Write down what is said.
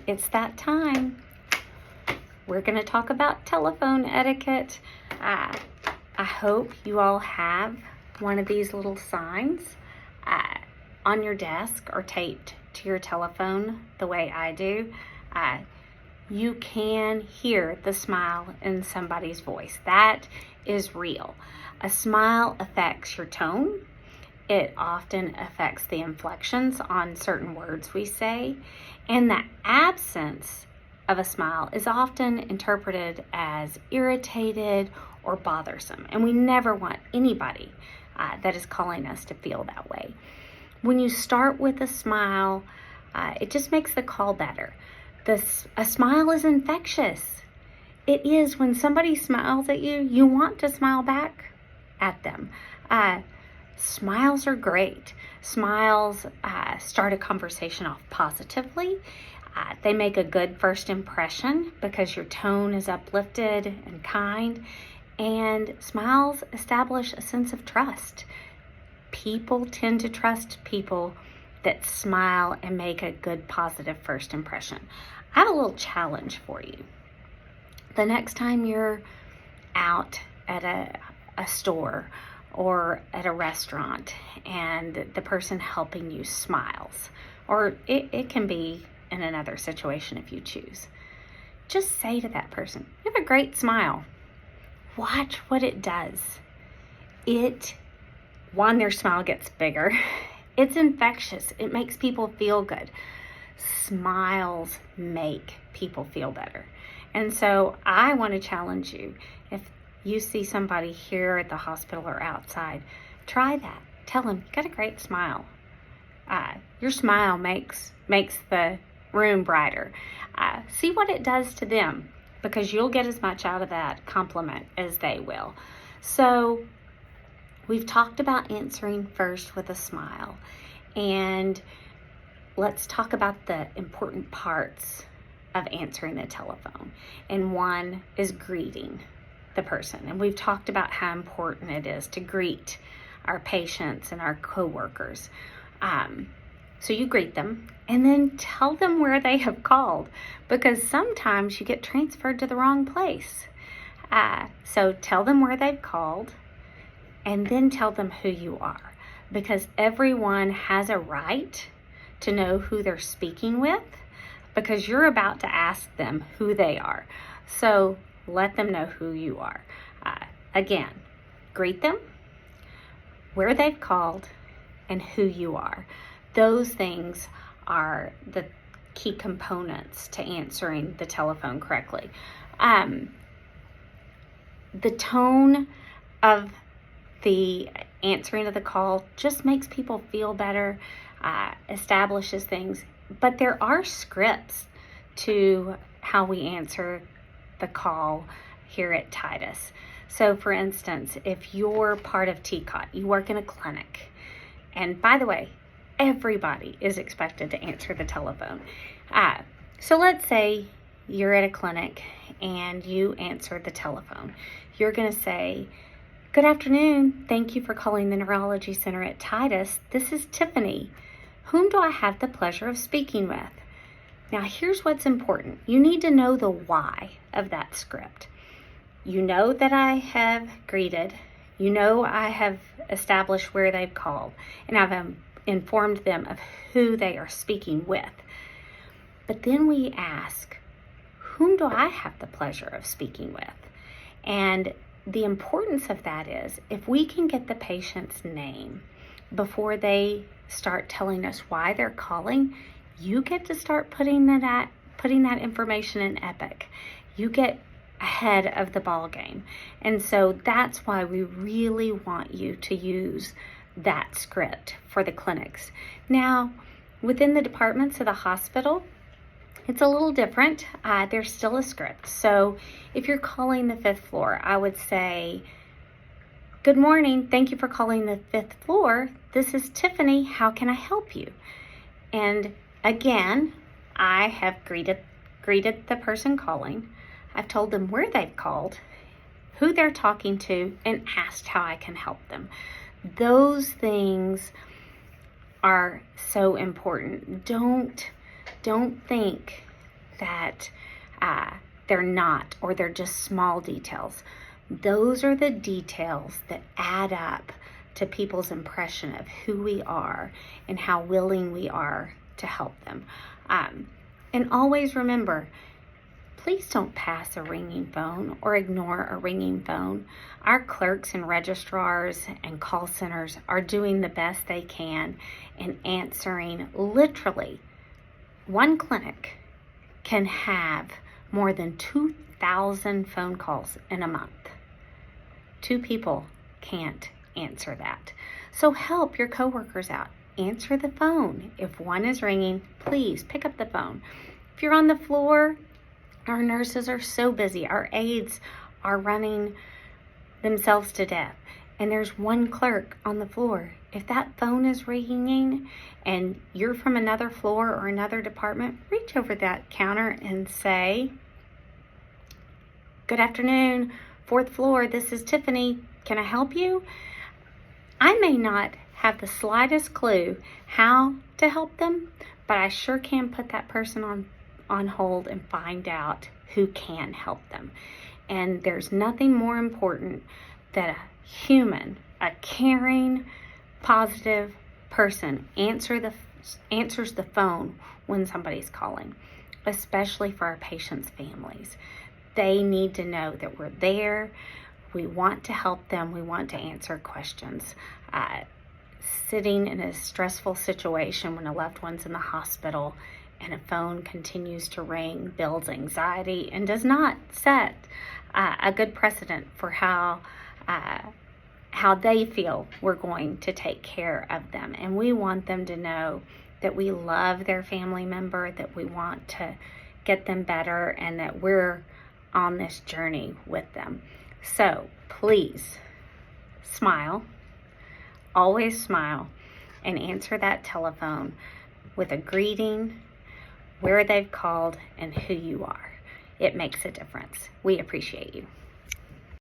It's that time. We're going to talk about telephone etiquette. I hope you all have one of these little signs on your desk or taped to your telephone the way I do. You can hear the smile in somebody's voice. That is real. A smile affects your tone. It often affects the inflections on certain words we say. And the absence of a smile is often interpreted as irritated or bothersome. And we never want anybody that is calling us to feel that way. When you start with a smile, it just makes the call better. A smile is infectious. It is. When somebody smiles at you, you want to smile back at them. Smiles are great. Smiles start a conversation off positively. They make a good first impression because your tone is uplifted and kind. And smiles establish a sense of trust. People tend to trust people that smile and make a good positive first impression. I have a little challenge for you. The next time you're out at a store or at a restaurant and the person helping you smiles, or it can be in another situation if you choose, just say to that person, "You have a great smile." Watch what it does. Their smile gets bigger. It's infectious. It makes people feel good. Smiles make people feel better. And so I want to challenge you. If you see somebody here at the hospital or outside, try that. Tell them, "You got a great smile." Your smile makes the room brighter. See what it does to them, because you'll get as much out of that compliment as they will. So we've talked about answering first with a smile, and let's talk about the important parts of answering the telephone. And one is greeting the person. And we've talked about how important it is to greet our patients and our coworkers. So you greet them and then tell them where they have called, because sometimes you get transferred to the wrong place. So tell them where they've called and then tell them who you are, because everyone has a right to know who they're speaking with, because you're about to ask them who they are. So let them know who you are. Again, greet them, where they've called, and who you are. Those things are the key components to answering the telephone correctly. The tone of the answering of the call just makes people feel better, establishes things. But there are scripts to how we answer the call here at Titus. So for instance, if you're part of TCOT, you work in a clinic, and by the way, everybody is expected to answer the telephone. So let's say you're at a clinic and you answer the telephone. You're going to say, "Good afternoon. Thank you for calling the Neurology Center at Titus. This is Tiffany. Whom do I have the pleasure of speaking with?" Now, here's what's important. You need to know the why of that script. You know that I have greeted. You know I have established where they've called, and I've informed them of who they are speaking with. But then we ask, whom do I have the pleasure of speaking with? And the importance of that is, if we can get the patient's name before they start telling us why they're calling, you get to start putting that information in Epic. You get ahead of the ball game. And so that's why we really want you to use that script for the clinics. Now, within the departments of the hospital, it's a little different. There's still a script. So if you're calling the 5th floor, I would say, "Good morning. Thank you for calling the 5th floor. This is Tiffany. How can I help you?" And again, I have greeted the person calling. I've told them where they've called, who they're talking to, and asked how I can help them. Those things are so important. Don't think that they're not, or they're just small details. Those are the details that add up to people's impression of who we are and how willing we are to help them. And always remember, please don't pass a ringing phone or ignore a ringing phone. Our clerks and registrars and call centers are doing the best they can in answering. Literally, one clinic can have more than 2,000 phone calls in a month. 2 people can't answer that. So help your coworkers out. Answer the phone. If one is ringing, please pick up the phone. If you're on the floor, our nurses are so busy. Our aides are running themselves to death. And there's one clerk on the floor. If that phone is ringing and you're from another floor or another department, reach over that counter and say, "Good afternoon, 4th floor, this is Tiffany. Can I help you?" I may not have the slightest clue how to help them, but I sure can put that person on hold and find out who can help them. And there's nothing more important than a human, a caring, positive person answers the phone when somebody's calling, especially for our patients' families. They need to know that we're there. We want to help them. We want to answer questions. Sitting in a stressful situation when a loved one's in the hospital and a phone continues to ring builds anxiety and does not set a good precedent for how they feel we're going to take care of them. And we want them to know that we love their family member, that we want to get them better, and that we're on this journey with them. So please smile, always smile, and answer that telephone with a greeting, where they've called, and who you are. It makes a difference. We appreciate you.